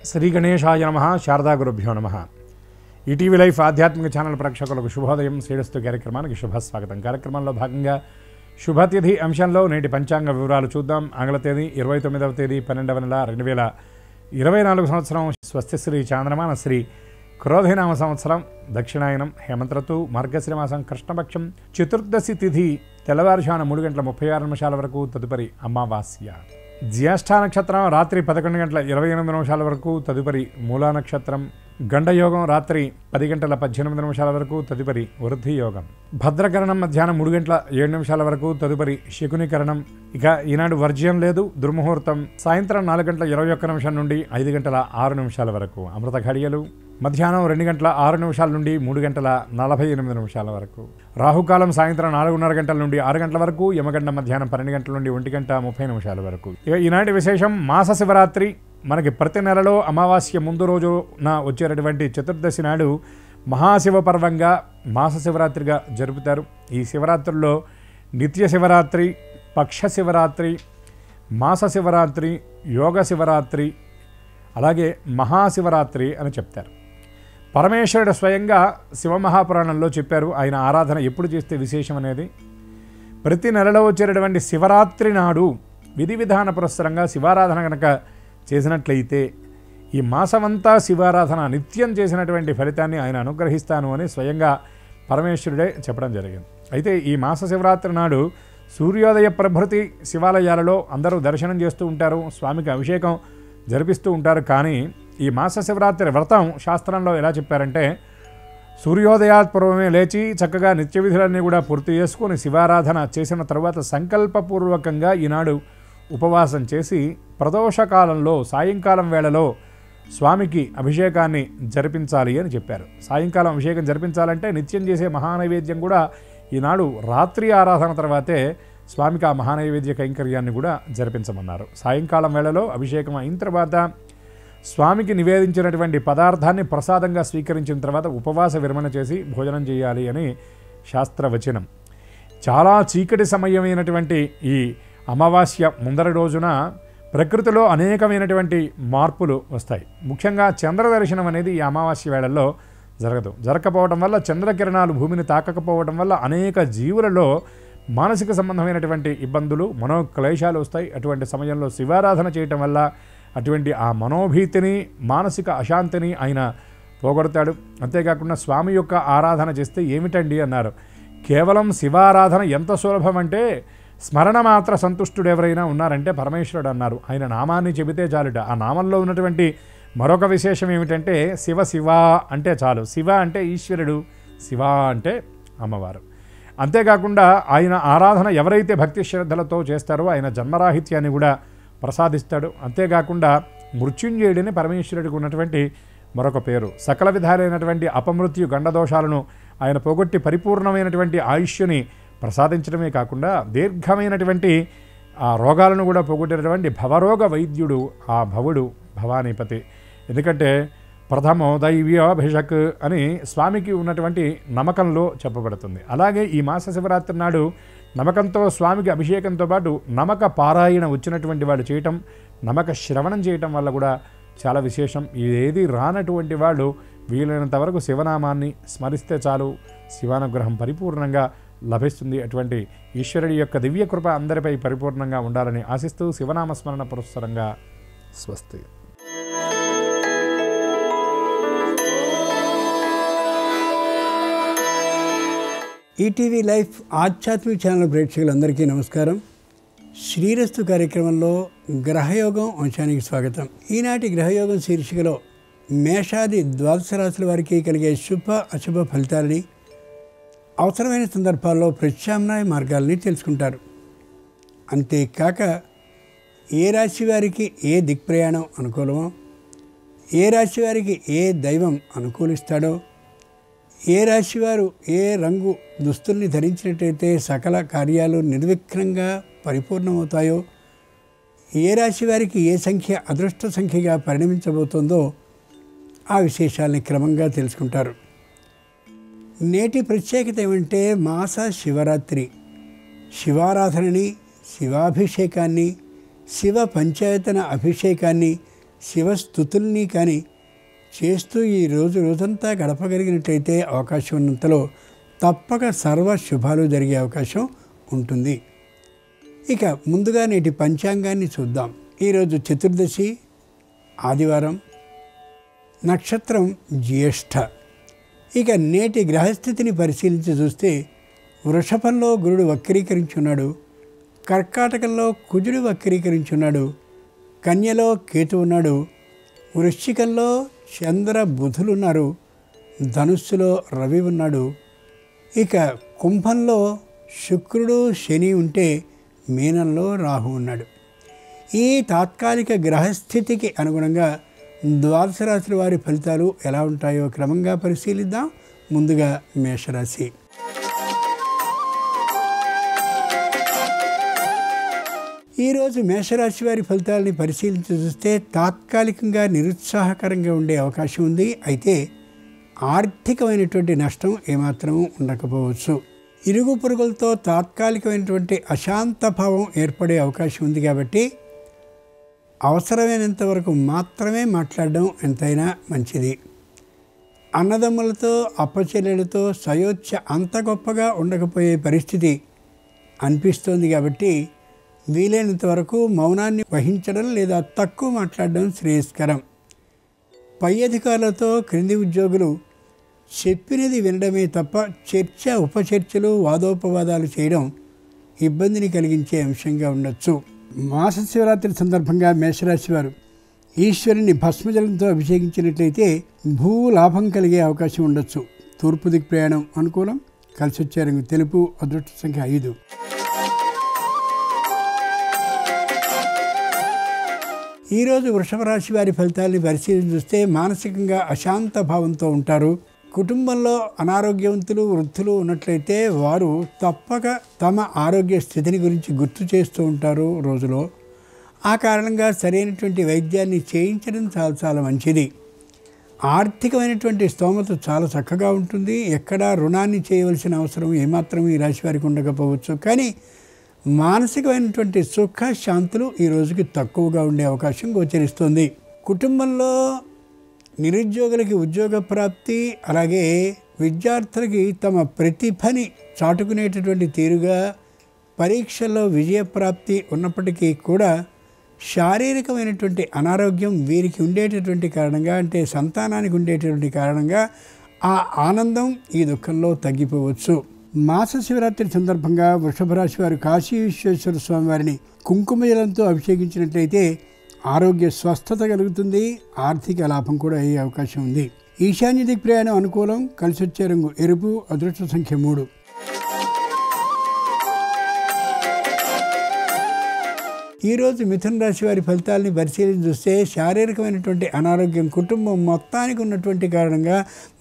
శ్రీ గణేశాయ నమః. శారదా గురుభ్యో నమః. ఈటీవీ లైఫ్ ఆధ్యాత్మిక ఛానల్ ప్రేక్షకులకు శుభోదయం. శ్రేయస్సు కార్యక్రమానికి శుభస్వాగతం. కార్యక్రమంలో భాగంగా శుభతిథి అంశంలో నేటి పంచాంగ వివరాలు చూద్దాం. ఆంగ్ల తేదీ 29వ తేదీ 12వ నెల 2024 సంవత్సరం. స్వస్తిశ్రీ చాంద్రమాన శ్రీ క్రోధినామ సంవత్సరం, దక్షిణాయనం, హేమంత ఋతువు, మార్గశిర మాసం, కృష్ణపక్షం, చతుర్దశి తిథి తెల్లవారుజామున 3:36 వరకు. తదుపరి అమావాస్య. జ్యేష్ఠ నక్షత్రం రాత్రి 11:28 వరకు. తదుపరి మూలా నక్షత్రం. గండయోగం రాత్రి 10:18 వరకు. తదుపరి వృద్ధి యోగం. భద్రకరణం మధ్యాహ్నం 3:07 వరకు. తదుపరి శకునికరణం. ఇక ఈనాడు వర్జ్యం లేదు. దుర్ముహూర్తం సాయంత్రం 4:21 నుండి 5:06 వరకు. అమృత ఘడియలు మధ్యాహ్నం 2:06 నుండి 3:48 వరకు. రాహుకాలం సాయంత్రం 4:30 నుండి 6 వరకు. యమగండ మధ్యాహ్నం 12 నుండి 1:30 వరకు. ఇక ఈనాటి విశేషం మాస శివరాత్రి. మనకి ప్రతి నెలలో అమావాస్య ముందు రోజున వచ్చేటటువంటి చతుర్దశి నాడు మహాశివ పర్వంగా మాస శివరాత్రిగా జరుపుతారు. ఈ శివరాత్రుల్లో నిత్య శివరాత్రి, పక్ష శివరాత్రి, మాస శివరాత్రి, యోగ శివరాత్రి, అలాగే మహాశివరాత్రి అని చెప్తారు. పరమేశ్వరుడు స్వయంగా శివమహాపురాణంలో చెప్పారు ఆయన ఆరాధన ఎప్పుడు చేస్తే విశేషం అనేది. ప్రతి నెలలో వచ్చేటటువంటి శివరాత్రి నాడు విధి విధాన పురస్సరంగా శివారాధన కనుక చేసినట్లయితే ఈ మాసమంతా శివారాధన నిత్యం చేసినటువంటి ఫలితాన్ని ఆయన అనుగ్రహిస్తాను అని స్వయంగా పరమేశ్వరుడే చెప్పడం జరిగింది. అయితే ఈ మాస శివరాత్రి నాడు సూర్యోదయ ప్రభృతి శివాలయాలలో అందరూ దర్శనం చేస్తూ ఉంటారు, స్వామికి అభిషేకం జరిపిస్తూ ఉంటారు. కానీ ఈ మాస శివరాత్రి వ్రతం శాస్త్రంలో ఎలా చెప్పారంటే, సూర్యోదయాత్పూర్వమే లేచి చక్కగా నిత్య విధులన్నీ కూడా పూర్తి చేసుకొని శివారాధన చేసిన తర్వాత సంకల్పపూర్వకంగా ఈనాడు ఉపవాసం చేసి ప్రదోషకాలంలో సాయంకాలం వేళలో స్వామికి అభిషేకాన్ని జరిపించాలి అని చెప్పారు. సాయంకాలం అభిషేకం జరిపించాలంటే నిత్యం చేసే మహానైవేద్యం కూడా ఈనాడు రాత్రి ఆరాధన తర్వాతే స్వామికి ఆ మహానైవేద్య కైంకర్యాన్ని కూడా జరిపించమన్నారు. సాయంకాలం వేళలో అభిషేకం అయిన తర్వాత స్వామికి నివేదించినటువంటి పదార్థాన్ని ప్రసాదంగా స్వీకరించిన తర్వాత ఉపవాస విరమణ చేసి భోజనం చేయాలి అని శాస్త్రవచనం. చాలా చీకటి సమయమైనటువంటి ఈ అమావాస్య ముందర రోజున ప్రకృతిలో అనేకమైనటువంటి మార్పులు వస్తాయి. ముఖ్యంగా చంద్ర దర్శనం అనేది ఈ అమావాస్య వేళల్లో జరగకపోవడం వల్ల, చంద్రకిరణాలు భూమిని తాకకపోవడం వల్ల అనేక జీవులలో మానసిక సంబంధమైనటువంటి ఇబ్బందులు, మనోక్లేశాలు వస్తాయి. అటువంటి సమయంలో శివారాధన చేయటం వల్ల అటువంటి ఆ మనోభీతిని, మానసిక అశాంతిని ఆయన పోగొడతాడు. అంతేకాకుండా స్వామి యొక్క ఆరాధన చేస్తే ఏమిటండి అన్నారు. కేవలం శివారాధన ఎంత సులభం అంటే, స్మరణ మాత్ర సంతుష్టుడు ఎవరైనా ఉన్నారంటే పరమేశ్వరుడు అన్నారు. ఆయన నామాన్ని చెబితే చాలుట. ఆ నామంలో ఉన్నటువంటి మరొక విశేషం ఏమిటంటే, శివ శివ అంటే చాలు. శివ అంటే ఈశ్వరుడు, శివ అంటే అమ్మవారు. అంతేకాకుండా ఆయన ఆరాధన ఎవరైతే భక్తి శ్రద్ధలతో చేస్తారో ఆయన జన్మరాహిత్యాన్ని కూడా ప్రసాదిస్తాడు. అంతేకాకుండా మృత్యుంజయుడిని పరమేశ్వరుడికి ఉన్నటువంటి మరొక పేరు. సకల విధాలైనటువంటి అపమృత్యు గండదోషాలను ఆయన పోగొట్టి పరిపూర్ణమైనటువంటి ఆయుష్యుని ప్రసాదించడమే కాకుండా దీర్ఘమైనటువంటి ఆ రోగాలను కూడా పోగొట్టినటువంటి భవరోగ వైద్యుడు ఆ భవుడు భవానీపతి. ఎందుకంటే ప్రథమో దైవ్యాభిషక్ అని స్వామికి ఉన్నటువంటి నమ్మకంలో చెప్పబడుతుంది. అలాగే ఈ మాస శివరాత్రి నాడు నమ్మకంతో స్వామికి అభిషేకంతో పాటు నమక పారాయణ వచ్చినటువంటి వాళ్ళు చేయటం, నమక శ్రవణం చేయటం వల్ల కూడా చాలా విశేషం. ఏది రానటువంటి వాళ్ళు వీలైనంత వరకు శివనామాన్ని స్మరిస్తే చాలు, శివానుగ్రహం పరిపూర్ణంగా లభిస్తుంది. అటువంటి ఈశ్వరుడి యొక్క దివ్య కృప అందరిపై పరిపూర్ణంగా ఉండాలని ఆశిస్తూ శివనామస్మరణ పురస్సరంగా స్వస్తి. ఈటీవీ లైఫ్ ఆధ్యాత్మిక ఛానల్ ప్రేక్షకులందరికీ నమస్కారం. శ్రీరస్తు కార్యక్రమంలో గ్రహయోగం అంశానికి స్వాగతం. ఈనాటి గ్రహయోగం శీర్షికలో మేషాది ద్వాదశ రాశుల వారికి కలిగే శుభ అశుభ ఫలితాలని, అవసరమైన సందర్భాల్లో ప్రత్యామ్నాయ మార్గాలని తెలుసుకుంటారు. అంతేకాక ఏ రాశి వారికి ఏ దిక్ప్రయాణం అనుకూలమో, ఏ రాశి వారికి ఏ దైవం అనుకూలిస్తాడో, ఏ రాశివారు ఏ రంగు దుస్తుల్ని ధరించినట్టయితే సకల కార్యాలు నిర్విఘ్నంగా పరిపూర్ణమవుతాయో, ఏ రాశి వారికి ఏ సంఖ్య అదృష్ట సంఖ్యగా పరిణమించబోతుందో ఆ విశేషాలని క్రమంగా తెలుసుకుంటారు. నేటి ప్రత్యేకత ఏమంటే మాస శివరాత్రి. శివారాధనని, శివాభిషేకాన్ని, శివ పంచాయతన అభిషేకాన్ని శివస్థుతుల్ని కానీ చేస్తూ ఈ రోజంతా గడపగలిగినట్లయితే అవకాశం ఉన్నంతలో తప్పక సర్వ శుభాలు జరిగే అవకాశం ఉంటుంది. ఇక ముందుగా నేటి పంచాంగాన్ని చూద్దాం. ఈరోజు చతుర్దశి, ఆదివారం, నక్షత్రం జ్యేష్ఠ. ఇక నేటి గ్రహస్థితిని పరిశీలించి చూస్తే వృషభంలో గురుడు వక్రీకరించున్నాడు, కర్కాటకంలో కుజుడు వక్రీకరించున్నాడు, కన్యలో కేతు ఉన్నాడు, వృశ్చికంలో చంద్ర బుధులు ఉన్నారు, ధనుస్సులో రవి ఉన్నాడు. ఇక కుంభంలో శుక్రుడు శని ఉంటే మీనంలో రాహు ఉన్నాడు. ఈ తాత్కాలిక గ్రహస్థితికి అనుగుణంగా ద్వాదశ రాశుల వారి ఫలితాలు ఎలా ఉంటాయో క్రమంగా పరిశీలిద్దాం. ముందుగా మేషరాశి. ఈరోజు మేషరాశి వారి ఫలితాలని పరిశీలించి చూస్తే తాత్కాలికంగా నిరుత్సాహకరంగా ఉండే అవకాశం ఉంది. అయితే ఆర్థికమైనటువంటి నష్టం ఏమాత్రమూ ఉండకపోవచ్చు. ఇరుగు పొరుగులతో తాత్కాలికమైనటువంటి అశాంత భావం ఏర్పడే అవకాశం ఉంది. కాబట్టి అవసరమైనంత వరకు మాత్రమే మాట్లాడడం ఎంతైనా మంచిది. అన్నదమ్ములతో అప్పచెల్లెలతో సయోధ్య అంత గొప్పగా ఉండకపోయే పరిస్థితి అనిపిస్తోంది. కాబట్టి వీలైనంత వరకు మౌనాన్ని వహించడం లేదా తక్కువ మాట్లాడడం శ్రేయస్కరం. పై అధికారులతో క్రింది ఉద్యోగులు చెప్పినది వినడమే తప్ప చర్చ, ఉపచర్చలు, వాదోపవాదాలు చేయడం ఇబ్బందిని కలిగించే అంశంగా ఉండొచ్చు. మాస శివరాత్రి సందర్భంగా మేషరాశి వారు ఈశ్వరుని భస్మజలంతో అభిషేకించినట్లయితే భూ లాభం కలిగే అవకాశం ఉండొచ్చు. తూర్పు దిక్కు ప్రయాణం అనుకూలం. కలిసి వచ్చే రంగు తెలుపు. అదృష్ట సంఖ్య 5. ఈరోజు వృషభ రాశి వారి ఫలితాలని పరిశీలించి చూస్తే మానసికంగా అశాంత భావంతో ఉంటారు. కుటుంబంలో అనారోగ్యవంతులు, వృద్ధులు ఉన్నట్లయితే వారు తప్పక తమ ఆరోగ్య స్థితిని గురించి గుర్తు చేస్తూ ఉంటారు రోజులో. ఆ కారణంగా సరైనటువంటి వైద్యాన్ని చేయించడం చాలా చాలా మంచిది. ఆర్థికమైనటువంటి స్తోమత చాలా చక్కగా ఉంటుంది. ఎక్కడా రుణాన్ని చేయవలసిన అవసరం ఏమాత్రం ఈ రాశి వారికి ఉండకపోవచ్చు. కానీ మానసికమైనటువంటి సుఖ శాంతులు ఈ రోజుకి తక్కువగా ఉండే అవకాశం గోచరిస్తుంది. కుటుంబంలో నిరుద్యోగులకి ఉద్యోగ ప్రాప్తి, అలాగే విద్యార్థులకి తమ ప్రతిభని చాటుకునేటటువంటి తీరుగా పరీక్షల్లో విజయప్రాప్తి ఉన్నప్పటికీ కూడా శారీరకమైనటువంటి అనారోగ్యం వీరికి ఉండేటటువంటి కారణంగా, అంటే సంతానానికి ఉండేటటువంటి కారణంగా ఆ ఆనందం ఈ దుఃఖంలో తగ్గిపోవచ్చు. మాస శివరాత్రి సందర్భంగా వృషభ రాశి వారు కాశీ విశ్వేశ్వర స్వామి వారిని కుంకుమ జలంతో అభిషేకించినట్లయితే ఆరోగ్య స్వస్థత కలుగుతుంది. ఆర్థిక లాభం కూడా అయ్యే అవకాశం ఉంది. ఈశాన్య దిక్ ప్రయాణం అనుకూలం. కలిసి వచ్చే రంగు ఎరుపు. అదృష్ట సంఖ్య 3. ఈరోజు మిథున రాశి వారి ఫలితాలని పరిశీలించి చూస్తే శారీరకమైనటువంటి అనారోగ్యం కుటుంబం మొత్తానికి ఉన్నటువంటి కారణంగా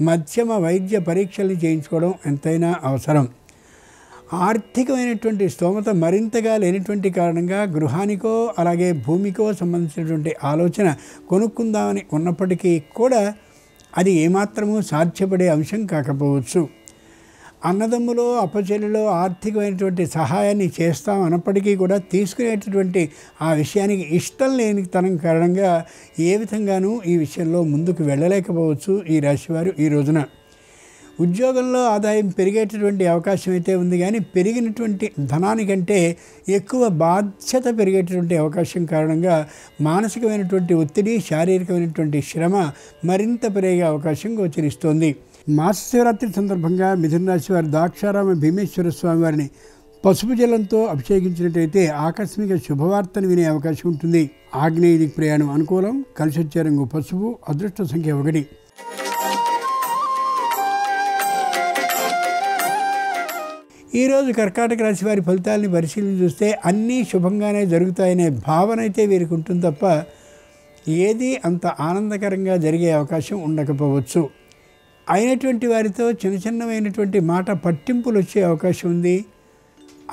మధ్యమ వైద్య పరీక్షల్ని చేయించుకోవడం ఎంతైనా అవసరం. ఆర్థికమైనటువంటి స్తోమత మరింతగా లేనిటువంటి కారణంగా గృహానికో అలాగే భూమికో సంబంధించినటువంటి ఆలోచన కొనుక్కుందామని ఉన్నప్పటికీ కూడా అది ఏమాత్రమూ సాధ్యపడే అంశం కాకపోవచ్చు. అన్నదమ్ములో అప్పచెల్లిలో ఆర్థికమైనటువంటి సహాయాన్ని చేస్తాం అన్నప్పటికీ కూడా తీసుకునేటటువంటి ఆ విషయానికి ఇష్టం లేని తనం కారణంగా ఏ విధంగానూ ఈ విషయంలో ముందుకు వెళ్ళలేకపోవచ్చు ఈ రాశివారు ఈ రోజున. ఉద్యోగంలో ఆదాయం పెరిగేటటువంటి అవకాశం అయితే ఉంది. కానీ పెరిగినటువంటి ధనానికంటే ఎక్కువ బాధ్యత పెరిగేటటువంటి అవకాశం కారణంగా మానసికమైనటువంటి ఒత్తిడి, శారీరకమైనటువంటి శ్రమ మరింత పెరిగే అవకాశం గోచరిస్తోంది. మాస శివరాత్రి సందర్భంగా మిథున రాశి వారు ద్రాక్షారామ భీమేశ్వర స్వామి వారిని పసుపు జలంతో అభిషేకించినట్లయితే ఆకస్మిక శుభవార్తను వినే అవకాశం ఉంటుంది. ఆగ్నేయ దిక్ ప్రయాణం అనుకూలం. కలిసి వచ్చే రంగు పసుపు. అదృష్ట సంఖ్య 1. ఈరోజు కర్కాటక రాశి వారి ఫలితాలని పరిశీలించి చూస్తే అన్నీ శుభంగానే జరుగుతాయనే భావన అయితే వీరికి ఉంటుంది తప్ప ఏది అంత ఆనందకరంగా జరిగే అవకాశం ఉండకపోవచ్చు. అయినటువంటి వారితో చిన్నమైనటువంటి మాట పట్టింపులు వచ్చే అవకాశం ఉంది.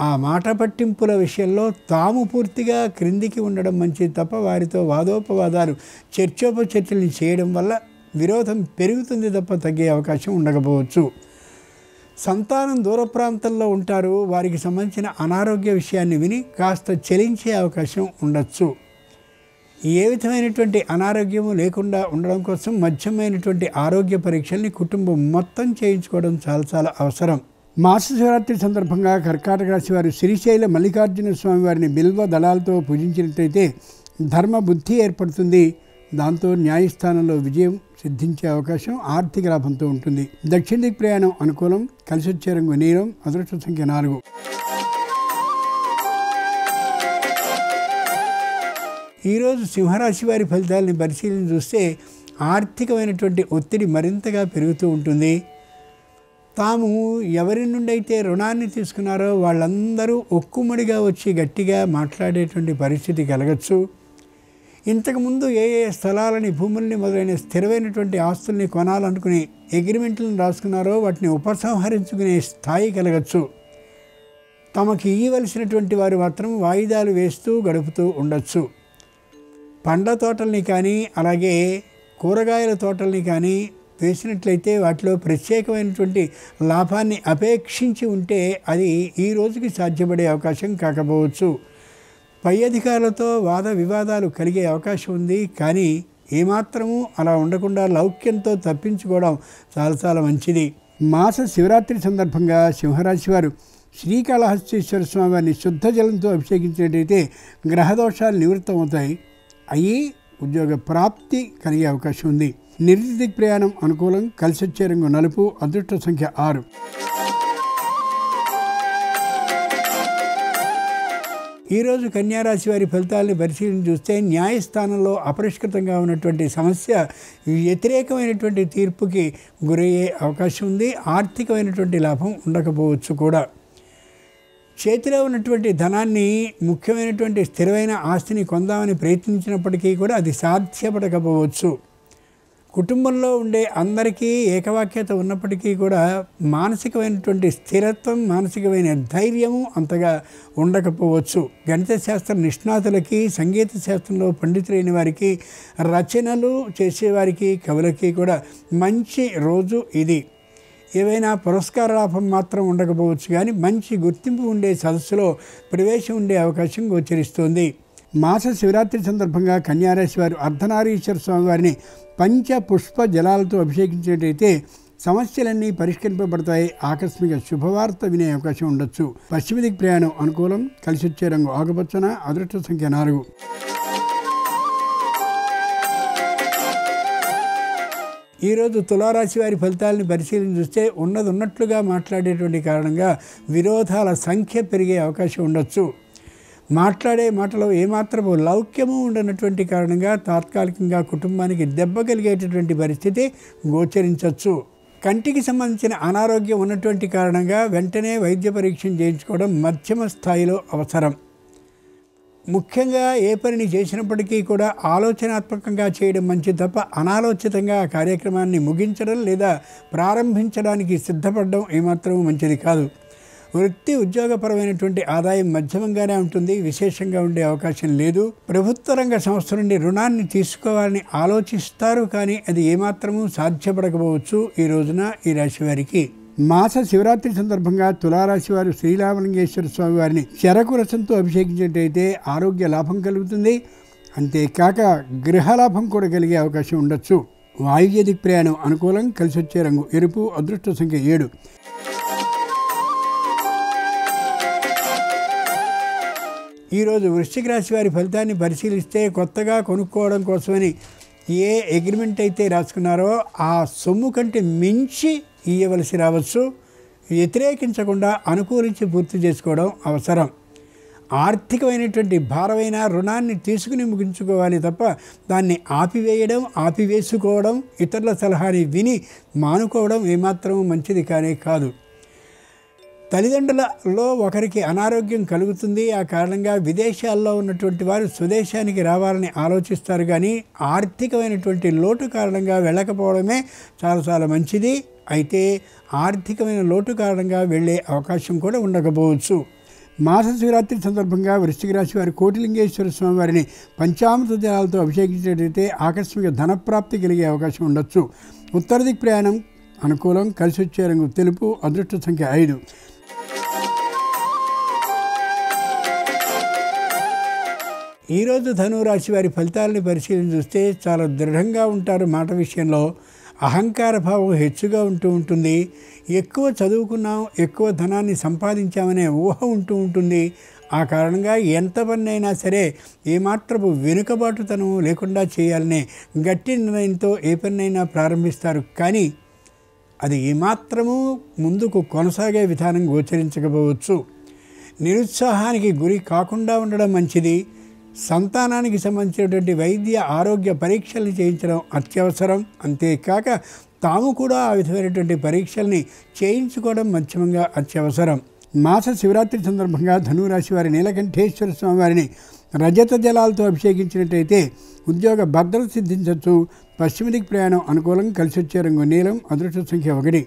ఆ మాట పట్టింపుల విషయంలో తాము పూర్తిగా క్రిందికి ఉండడం మంచిది తప్ప వారితో వాదోపవాదాలు, చర్చోపచర్చల్ని చేయడం వల్ల విరోధం పెరుగుతుంది తప్ప తగ్గే అవకాశం ఉండకపోవచ్చు. సంతానం దూర ప్రాంతంలో ఉంటారు. వారికి సంబంధించిన అనారోగ్య విషయాన్ని విని కాస్త చలించే అవకాశం ఉండొచ్చు. ఏ విధమైనటువంటి అనారోగ్యము లేకుండా ఉండడం కోసం మధ్యమైనటువంటి ఆరోగ్య పరీక్షల్ని కుటుంబం మొత్తం చేయించుకోవడం చాలా చాలా అవసరం. మాస శివరాత్రి సందర్భంగా కర్కాటక రాశి వారు శ్రీశైల మల్లికార్జున స్వామి వారిని బిల్వ దళాలతో పూజించినట్లయితే ధర్మ బుద్ధి ఏర్పడుతుంది. దాంతో న్యాయస్థానంలో విజయం సిద్ధించే అవకాశం, ఆర్థిక లాభంతో ఉంటుంది. దక్షిణ దిక్ ప్రయాణం అనుకూలం. కలిసి వచ్చే రంగు నీలం. అదృష్ట సంఖ్య 4. ఈరోజు సింహరాశి వారి ఫలితాలని పరిశీలన చూస్తే ఆర్థికమైనటువంటి ఒత్తిడి మరింతగా పెరుగుతూ ఉంటుంది. తాము ఎవరి నుండి అయితే రుణాన్ని తీసుకున్నారో వాళ్ళందరూ ఒక్కుమడిగా వచ్చి గట్టిగా మాట్లాడేటువంటి పరిస్థితి కలగచ్చు. ఇంతకుముందు ఏ స్థలాలని, భూముల్ని మొదలైన స్థిరమైనటువంటి ఆస్తుల్ని కొనాలనుకుని అగ్రిమెంట్లను రాసుకున్నారో వాటిని ఉపసంహరించుకునే స్థాయి కలగచ్చు. తమకి ఇవ్వవలసినటువంటి వారు మాత్రం వాయిదాలు వేస్తూ గడుపుతూ ఉండొచ్చు. పండ్ల తోటల్ని కానీ అలాగే కూరగాయల తోటల్ని కానీ వేసినట్లయితే వాటిలో ప్రత్యేకమైనటువంటి లాభాన్ని అపేక్షించి ఉంటే అది ఈ రోజుకి సాధ్యపడే అవకాశం కాకపోవచ్చు. పై అధికారులతో వాద వివాదాలు కలిగే అవకాశం ఉంది. కానీ ఏమాత్రము అలా ఉండకుండా లౌక్యంతో తప్పించుకోవడం చాలా చాలా మంచిది. మాస శివరాత్రి సందర్భంగా సింహరాశి వారు శ్రీకాళహస్తీశ్వర స్వామి వారిని శుద్ధ జలంతో అభిషేకించినట్టయితే గ్రహదోషాలు నివృత్తం అవుతాయి. అయ్యి ఉద్యోగ ప్రాప్తి కలిగే అవకాశం ఉంది. నిర్దిక్ ప్రయాణం అనుకూలం. కలిసి వచ్చే రంగు నలుపు. అదృష్ట సంఖ్య 6. ఈరోజు కన్యారాశి వారి ఫలితాలను పరిశీలన చూస్తే న్యాయస్థానంలో అపరిష్కృతంగా ఉన్నటువంటి సమస్య వ్యతిరేకమైనటువంటి తీర్పుకి గురయ్యే అవకాశం ఉంది. ఆర్థికమైనటువంటి లాభం ఉండకపోవచ్చు కూడా. చేతిలో ఉన్నటువంటి ధనాన్ని, ముఖ్యమైనటువంటి స్థిరమైన ఆస్తిని కొందామని ప్రయత్నించినప్పటికీ కూడా అది సాధ్యపడకపోవచ్చు. కుటుంబంలో ఉండే అందరికీ ఏకవాక్యత ఉన్నప్పటికీ కూడా మానసికమైనటువంటి స్థిరత్వం, మానసికమైన ధైర్యము అంతగా ఉండకపోవచ్చు. గణిత శాస్త్ర నిష్ణాతులకి, సంగీత శాస్త్రంలో పండితులైన వారికి, రచనలు చేసేవారికి, కవులకి కూడా మంచి రోజు ఇది. ఏవైనా పురస్కార లాభం మాత్రం ఉండకపోవచ్చు, కానీ మంచి గుర్తింపు ఉండే సదస్సులో ప్రవేశం ఉండే అవకాశం గోచరిస్తోంది. మాస శివరాత్రి సందర్భంగా కన్యారాశి వారు అర్ధనారీశ్వర స్వామి వారిని పంచ పుష్ప జలాలతో అభిషేకించినట్టయితే సమస్యలన్నీ పరిష్కరింపబడతాయి. ఆకస్మిక శుభవార్త వినే అవకాశం ఉండొచ్చు. పశ్చిమ దిక్ ప్రయాణం అనుకూలం. కలిసి వచ్చే రంగు ఆకుపచ్చన. అదృష్ట సంఖ్య 4. ఈరోజు తులారాశి వారి ఫలితాలను పరిశీలన చూస్తే ఉన్నట్లుగా మాట్లాడేటువంటి కారణంగా విరోధాల సంఖ్య పెరిగే అవకాశం ఉండొచ్చు. మాట్లాడే మాటలో ఏమాత్రము లౌక్యము ఉండనటువంటి కారణంగా తాత్కాలికంగా కుటుంబానికి దెబ్బ కలిగేటటువంటి పరిస్థితి గోచరించవచ్చు. కంటికి సంబంధించిన అనారోగ్యం ఉన్నటువంటి కారణంగా వెంటనే వైద్య పరీక్ష చేయించుకోవడం మధ్యమ స్థాయిలో అవసరం. ముఖ్యంగా ఏ పనిని చేసినప్పటికీ కూడా ఆలోచనాత్మకంగా చేయడం మంచిది తప్ప అనాలోచితంగా ఆ కార్యక్రమాన్ని ముగించడం లేదా ప్రారంభించడానికి సిద్ధపడడం ఏమాత్రం మంచిది కాదు. వృత్తి ఉద్యోగపరమైనటువంటి ఆదాయం మధ్యమంగానే ఉంటుంది. విశేషంగా ఉండే అవకాశం లేదు. ప్రభుత్వ రంగ సంస్థ నుండి రుణాన్ని తీసుకోవాలని ఆలోచిస్తారు, కానీ అది ఏమాత్రమూ సాధ్యపడకపోవచ్చు ఈ రోజున ఈ రాశి వారికి. మాస శివరాత్రి సందర్భంగా తులారాశి వారు శ్రీరామలింగేశ్వర స్వామి వారిని చెరకు రసంతో అభిషేకించినట్టయితే ఆరోగ్య లాభం కలుగుతుంది. అంతేకాక గృహలాభం కూడా కలిగే అవకాశం ఉండొచ్చు. వాయువ్య దిక్ ప్రయాణం అనుకూలం. కలిసి వచ్చే రంగు ఎరుపు. అదృష్ట సంఖ్య 7. ఈరోజు వృశ్చిక రాశి వారి ఫలితాన్ని పరిశీలిస్తే కొత్తగా కొనుక్కోవడం కోసమని ఏ అగ్రిమెంట్ అయితే రాసుకున్నారో ఆ సొమ్ము కంటే మించి ఇవ్వవలసి రావచ్చు. వ్యతిరేకించకుండా అనుకూలించి పూర్తి చేసుకోవడం అవసరం. ఆర్థికమైనటువంటి భారమైన రుణాన్ని తీసుకుని ముగించుకోవాలి తప్ప దాన్ని ఆపివేసుకోవడం, ఇతరుల సలహాని విని మానుకోవడం ఏమాత్రం మంచిది కానే కాదు. తల్లిదండ్రులలో ఒకరికి అనారోగ్యం కలుగుతుంది. ఆ కారణంగా విదేశాల్లో ఉన్నటువంటి వారు స్వదేశానికి రావాలని ఆలోచిస్తారు, కానీ ఆర్థికమైనటువంటి లోటు కారణంగా వెళ్ళకపోవడమే చాలా చాలా మంచిది. అయితే ఆర్థికమైన లోటు కారణంగా వెళ్ళే అవకాశం కూడా ఉండకపోవచ్చు. మాస శివరాత్రి సందర్భంగా వృశ్చిక రాశి వారి కోటిలింగేశ్వర స్వామి వారిని పంచామృత జలాలతో అభిషేకించినట్లయితే ఆకస్మిక ధనప్రాప్తి కలిగే అవకాశం ఉండొచ్చు. ఉత్తర దిక్ ప్రయాణం అనుకూలం. కలిసి వచ్చే రంగు తెలుపు. అదృష్ట సంఖ్య 5. ఈరోజు ధనురాశి వారి ఫలితాలని పరిశీలన చూస్తే చాలా దృఢంగా ఉంటారు. మాట విషయంలో అహంకార భావం హెచ్చుగా ఉంటుంది. ఎక్కువ చదువుకున్నాం, ఎక్కువ ధనాన్ని సంపాదించామనే ఊహ ఉంటుంది. ఆ కారణంగా ఎంత పనైనా సరే ఏమాత్రపు వెనుకబాటుతనం లేకుండా చేయాలనే గట్టి నిర్ణయంతో ఏ పనైనా ప్రారంభిస్తారు. కానీ అది ఏమాత్రమూ ముందుకు కొనసాగే విధానం గోచరించకపోవచ్చు. నిరుత్సాహానికి గురి కాకుండా ఉండడం మంచిది. సంతానానికి సంబంధించినటువంటి వైద్య ఆరోగ్య పరీక్షల్ని చేయించడం అత్యవసరం. అంతేకాక తాము కూడా ఆ విధమైనటువంటి పరీక్షల్ని చేయించుకోవడం మధ్యమంగా అత్యవసరం. మాస శివరాత్రి సందర్భంగా ధనురాశి వారి నీలకంఠేశ్వర స్వామి వారిని రజత జలాలతో అభిషేకించినట్టయితే ఉద్యోగ భద్రత సిద్ధించవచ్చు. పశ్చిమ దిక్కు ప్రయాణం అనుకూలం. కలిసి వచ్చే రంగు నీలం. అదృష్ట సంఖ్య 1.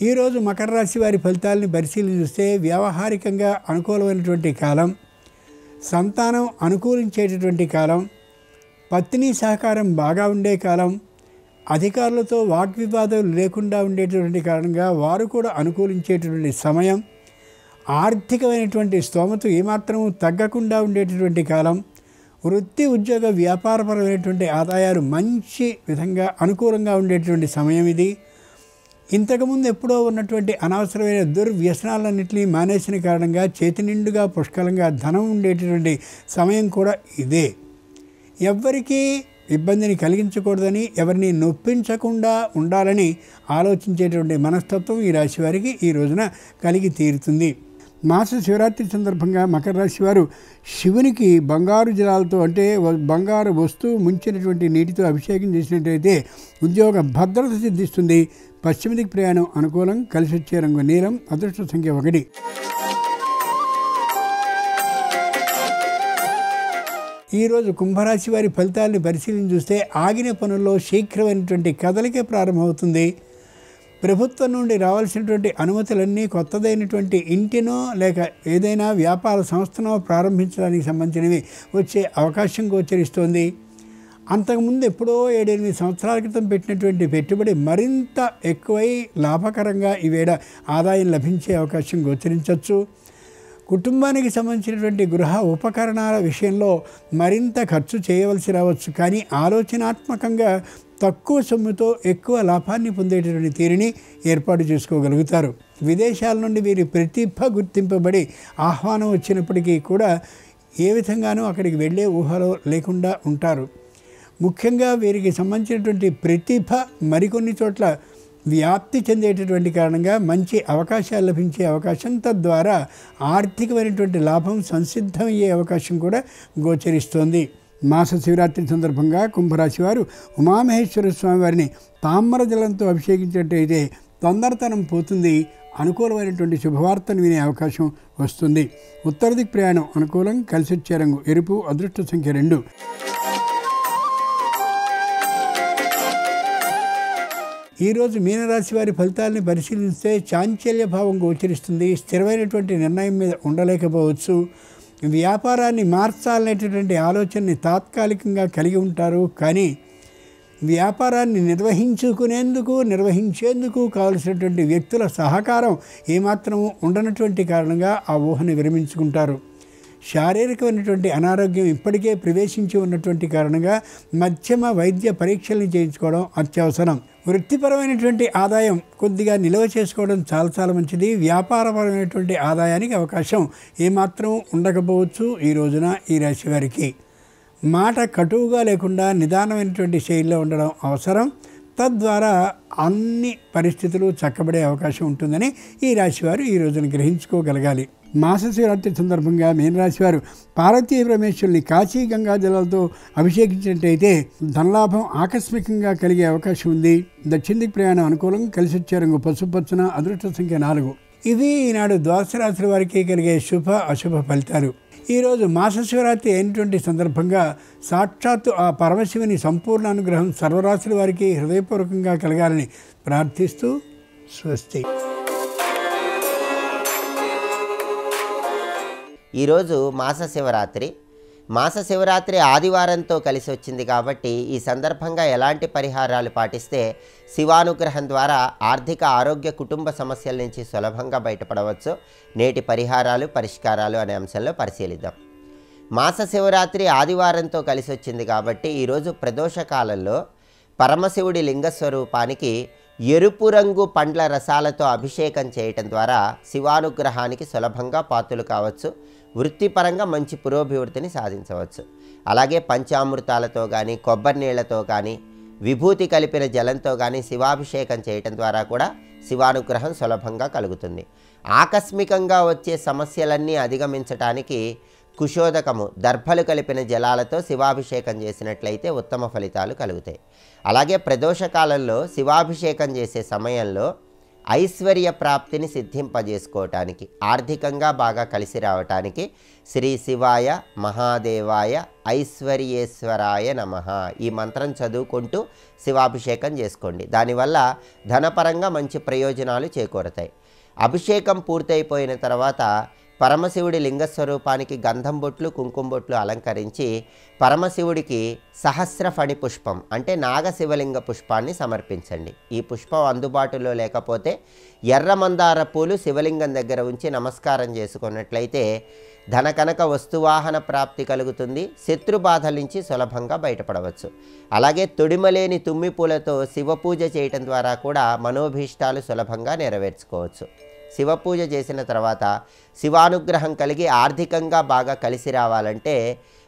ఈరోజు మకర రాశి వారి ఫలితాలని పరిశీలన చూస్తే వ్యావహారికంగా అనుకూలమైనటువంటి కాలం, సంతానం అనుకూలించేటటువంటి కాలం, పత్ని సహకారం బాగా ఉండే కాలం, అధికారులతో వాగ్వివాదాలు లేకుండా ఉండేటటువంటి కారణంగా వారు కూడా అనుకూలించేటటువంటి సమయం, ఆర్థికమైనటువంటి స్తోమత ఏమాత్రము తగ్గకుండా ఉండేటటువంటి కాలం, వృత్తి ఉద్యోగ వ్యాపారపరమైనటువంటి ఆదాయాలు మంచి విధంగా అనుకూలంగా ఉండేటటువంటి సమయం ఇది. ఇంతకుముందు ఎప్పుడో ఉన్నటువంటి అనవసరమైన దుర్వ్యసనాలన్నింటినీ మానేసిన కారణంగా చేతి నిండుగా పుష్కలంగా ధనం ఉండేటటువంటి సమయం కూడా ఇదే. ఎవ్వరికీ ఇబ్బందిని కలిగించకూడదని, ఎవరిని నొప్పించకుండా ఉండాలని ఆలోచించేటువంటి మనస్తత్వం ఈ రాశి వారికి ఈ రోజున కలిగి తీరుతుంది. మాస శివరాత్రి సందర్భంగా మకర రాశి వారు శివునికి బంగారు జలాలతో అంటే బంగారు వస్తువు ముంచినటువంటి నీటితో అభిషేకం చేసినట్టయితే ఉద్యోగ భద్రత సిద్ధిస్తుంది. పశ్చిమ దిక్కు ప్రయాణం అనుకూలం. కలిసి వచ్చే రంగు నీలం. అదృష్ట సంఖ్య 1. ఈరోజు కుంభరాశి వారి ఫలితాలని పరిశీలన చూస్తే ఆగిన పనుల్లో శీఘ్రమైనటువంటి కదలిక ప్రారంభమవుతుంది. ప్రభుత్వం నుండి రావాల్సినటువంటి అనుమతులన్నీ కొత్తదైనటువంటి ఇంటినో లేక ఏదైనా వ్యాపార సంస్థనో ప్రారంభించడానికి సంబంధించినవి వచ్చే అవకాశం గోచరిస్తోంది. అంతకుముందు ఎప్పుడో 7-8 సంవత్సరాల క్రితం పెట్టినటువంటి పెట్టుబడి మరింత ఎక్కువై లాభకరంగా ఈవేళ ఆదాయం లభించే అవకాశం గోచరించవచ్చు. కుటుంబానికి సంబంధించినటువంటి గృహ ఉపకరణాల విషయంలో మరింత ఖర్చు చేయవలసి రావచ్చు. కానీ ఆలోచనాత్మకంగా తక్కువ సొమ్ముతో ఎక్కువ లాభాన్ని పొందేటటువంటి తీరుని ఏర్పాటు చేసుకోగలుగుతారు. విదేశాల నుండి వీరి ప్రతిభ గుర్తింపబడి ఆహ్వానం వచ్చినప్పటికీ కూడా ఏ విధంగానూ అక్కడికి వెళ్ళే ఊహలో లేకుండా ఉంటారు. ముఖ్యంగా వీరికి సంబంధించినటువంటి ప్రతిభ మరికొన్ని చోట్ల వ్యాప్తి చెందేటటువంటి కారణంగా మంచి అవకాశాలు లభించే అవకాశం, తద్వారా ఆర్థికమైనటువంటి లాభం సంసిద్ధమయ్యే అవకాశం కూడా గోచరిస్తోంది. మాస శివరాత్రి సందర్భంగా కుంభరాశి వారు ఉమామహేశ్వర స్వామి వారిని తామ్ర జలంతో అభిషేకించినట్టయితే తొందరతనం పోతుంది. అనుకూలమైనటువంటి శుభవార్తను వినే అవకాశం వస్తుంది. ఉత్తర దిక్కు ప్రయాణం అనుకూలం. కలిసి వచ్చే రంగు ఎరుపు. అదృష్ట సంఖ్య 2. ఈరోజు మీనరాశి వారి ఫలితాలని పరిశీలిస్తే చాంచల్య భావం గోచరిస్తుంది. స్థిరమైనటువంటి నిర్ణయం మీద ఉండలేకపోవచ్చు. వ్యాపారాన్ని మార్చాలనేటటువంటి ఆలోచనని తాత్కాలికంగా కలిగి ఉంటారు. కానీ వ్యాపారాన్ని నిర్వహించేందుకు కావలసినటువంటి వ్యక్తుల సహకారం ఏమాత్రము ఉండనటువంటి కారణంగా ఆ ఊహని విరమించుకుంటారు. శారీరకమైనటువంటి అనారోగ్యం ఇప్పటికే ప్రవేశించి ఉన్నటువంటి కారణంగా మధ్యమ వైద్య పరీక్షల్ని చేయించుకోవడం అత్యవసరం. వృత్తిపరమైనటువంటి ఆదాయం కొద్దిగా నిల్వ చేసుకోవడం చాలా మంచిది. వ్యాపారపరమైనటువంటి ఆదాయానికి అవకాశం ఏమాత్రం ఉండకపోవచ్చు ఈ రోజున ఈ రాశి వారికి. మాట కటువుగా లేకుండా నిదానమైనటువంటి శైలిలో ఉండడం అవసరం. తద్వారా అన్ని పరిస్థితులు చక్కబడే అవకాశం ఉంటుందని ఈ రాశివారు ఈ రోజున గ్రహించుకోగలగాలి. మాస శివరాత్రి సందర్భంగా మీనరాశి వారు పార్వతీ పరమేశ్వరుని కాశీ గంగా జలాలతో అభిషేకించినట్టయితే ధనలాభం ఆకస్మికంగా కలిగే అవకాశం ఉంది. దక్షిణ దిక్కు ప్రయాణం అనుకూలం. కలిసి వచ్చే రంగు పసుపచ్చన. అదృష్ట సంఖ్య 4. ఇవి ఈనాడు ద్వాదశ రాశుల వారికి కలిగే శుభ అశుభ ఫలితాలు. ఈరోజు మాస శివరాత్రి అయినటువంటి సందర్భంగా సాక్షాత్తు ఆ పరమశివుని సంపూర్ణ అనుగ్రహం సర్వరాశుల వారికి హృదయపూర్వకంగా కలగాలని ప్రార్థిస్తూ స్వస్తి. ఈరోజు మాస శివరాత్రి మాస శివరాత్రి ఆదివారంతో కలిసి వచ్చింది కాబట్టి ఈ సందర్భంగా ఎలాంటి పరిహారాలు పాటిస్తే శివానుగ్రహం ద్వారా ఆర్థిక ఆరోగ్య కుటుంబ సమస్యల నుంచి సులభంగా బయటపడవచ్చు, నేటి పరిహారాలు పరిష్కారాలు అనే అంశంలో పరిశీలిద్దాం. మాస శివరాత్రి ఆదివారంతో కలిసి వచ్చింది కాబట్టి ఈరోజు ప్రదోష కాలంలో పరమశివుడి లింగస్వరూపానికి ఎరుపు రంగు పండ్ల రసాలతో అభిషేకం చేయటం ద్వారా శివానుగ్రహానికి సులభంగా పాత్రలు కావచ్చు, వృత్తిపరంగా మంచి పురోభివృద్ధిని సాధించవచ్చు. అలాగే పంచామృతాలతో కానీ కొబ్బరి నీళ్లతో కానీ విభూతి కలిపిన జలంతో కానీ శివాభిషేకం చేయటం ద్వారా కూడా శివానుగ్రహం సులభంగా కలుగుతుంది. ఆకస్మికంగా వచ్చే సమస్యలన్నీ అధిగమించడానికి కుశోదకము దర్భలు కలిపిన జలాలతో శివాభిషేకం చేసినట్లయితే ఉత్తమ ఫలితాలు కలుగుతాయి. అలాగే ప్రదోష కాలంలో శివాభిషేకం చేసే సమయంలో ఐశ్వర్య ప్రాప్తిని సిద్ధింపజేసుకోవటానికి, ఆర్థికంగా బాగా కలిసి రావటానికి శ్రీ శివాయ మహాదేవాయ ఐశ్వర్యేశ్వరాయ నమః ఈ మంత్రం చదువుకుంటూ శివాభిషేకం చేసుకోండి. దానివల్ల ధనపరంగా మంచి ప్రయోజనాలు చేకూరతాయి. అభిషేకం పూర్తయిపోయిన తర్వాత పరమశివుడి లింగస్వరూపానికి గంధం బొట్లు కుంకుమ బొట్లు అలంకరించి పరమశివుడికి సహస్రఫణి పుష్పం అంటే నాగశివలింగ పుష్పాన్ని సమర్పించండి. ఈ పుష్పం అందుబాటులో లేకపోతే ఎర్రమందార పూలు శివలింగం దగ్గర ఉంచి నమస్కారం చేసుకున్నట్లయితే ధనకనక వస్తువాహన ప్రాప్తి కలుగుతుంది, శత్రుబాధల నుంచి సులభంగా బయటపడవచ్చు. అలాగే తొడిమలేని తుమ్మి పూలతో శివపూజ చేయటం ద్వారా కూడా మనోభీష్టాలు సులభంగా నెరవేర్చుకోవచ్చు. శివపూజ చేసిన తర్వాత శివానుగ్రహం కలిగి ఆర్థికంగా బాగా కలిసి రావాలంటే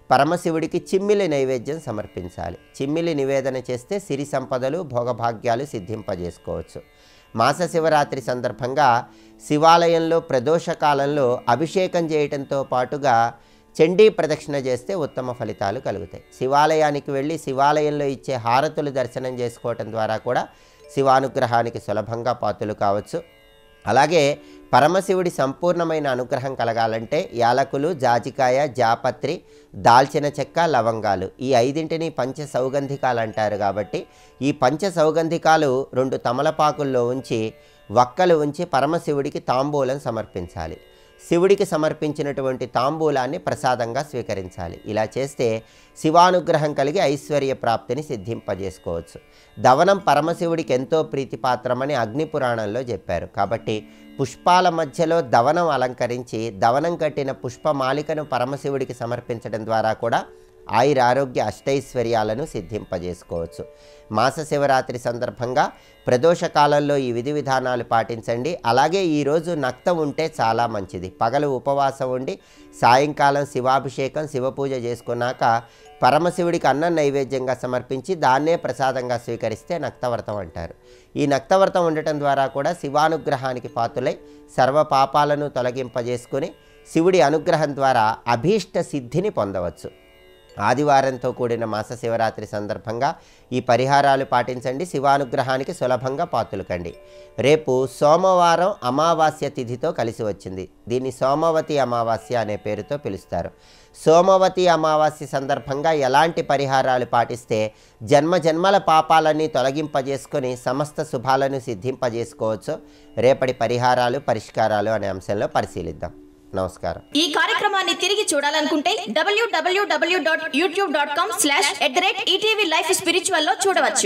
పరమశివుడికి చిమ్మిలి నైవేద్యం సమర్పించాలి. చిమ్మిలి నివేదన చేస్తే సిరి సంపదలు భోగభాగ్యాలు సిద్ధింపజేసుకోవచ్చు. మాస శివరాత్రి సందర్భంగా శివాలయంలో ప్రదోష కాలంలో అభిషేకం చేయటంతో పాటుగా చండీ ప్రదక్షిణ చేస్తే ఉత్తమ ఫలితాలు కలుగుతాయి. శివాలయానికి వెళ్ళి శివాలయంలో ఇచ్చే హారతులు దర్శనం చేసుకోవటం ద్వారా కూడా శివానుగ్రహానికి సులభంగా పాత్రలు కావచ్చు. అలాగే పరమశివుడి సంపూర్ణమైన అనుగ్రహం కలగాలంటే యాలకులు, జాజికాయ, జాపత్రి, దాల్చిన చెక్క, లవంగాలు ఈ 5ంటిని పంచ సౌగంధికాలు అంటారు. కాబట్టి ఈ పంచ సౌగంధికాలు 2 తమలపాకుల్లో ఉంచి వక్కలు ఉంచి పరమశివుడికి తాంబూలం సమర్పించాలి. శివుడికి సమర్పించినటువంటి తాంబూలాన్ని ప్రసాదంగా స్వీకరించాలి. ఇలా చేస్తే శివానుగ్రహం కలిగి ఐశ్వర్య ప్రాప్తిని సిద్ధింపజేసుకోవచ్చు. దవనం పరమశివుడికి ఎంతో ప్రీతిపాత్రమని అగ్నిపురాణంలో చెప్పారు. కాబట్టి పుష్పాల మధ్యలో దవనం అలంకరించి దవనం కట్టిన పుష్పమాలికను పరమశివుడికి సమర్పించడం ద్వారా కూడా ఆయురారోగ్య అష్టైశ్వర్యాలను సిద్ధింపజేసుకోవచ్చు. మాస శివరాత్రి సందర్భంగా ప్రదోష కాలంలో ఈ విధి విధానాలు పాటించండి. అలాగే ఈరోజు నక్తం ఉంటే చాలా మంచిది. పగలు ఉపవాసం ఉండి సాయంకాలం శివాభిషేకం శివపూజ చేసుకున్నాక పరమశివుడికి అన్నం నైవేద్యంగా సమర్పించి దాన్నే ప్రసాదంగా స్వీకరిస్తే నక్తవ్రతం అంటారు. ఈ నక్తవ్రతం ఉండటం ద్వారా కూడా శివానుగ్రహానికి పాత్రులై సర్వ పాపాలను తొలగింపజేసుకుని శివుడి అనుగ్రహం ద్వారా అభీష్ట సిద్ధిని పొందవచ్చు. ఆదివారంతో కూడిన మాస శివరాత్రి సందర్భంగా ఈ పరిహారాలు పాటించండి. శివానుగ్రహానికి సులభంగా పాత్రలు కండి. రేపు సోమవారం అమావాస్య తిథితో కలిసి వచ్చింది. దీన్ని సోమవతి అమావాస్య అనే పేరుతో పిలుస్తారు. సోమవతి అమావాస్య సందర్భంగా ఎలాంటి పరిహారాలు పాటిస్తే జన్మజన్మల పాపాలన్నీ తొలగింపజేసుకొని సమస్త శుభాలను సిద్ధింపజేసుకోవచ్చు రేపటి పరిహారాలు పరిష్కారాలు అనే అంశంలో పరిశీలిద్దాం. నమస్కారం. ఈ కార్యక్రమాన్ని తిరిగి చూడాలనుకుంటే www.youtube.com/ETV Life Spiritual లో చూడవచ్చు.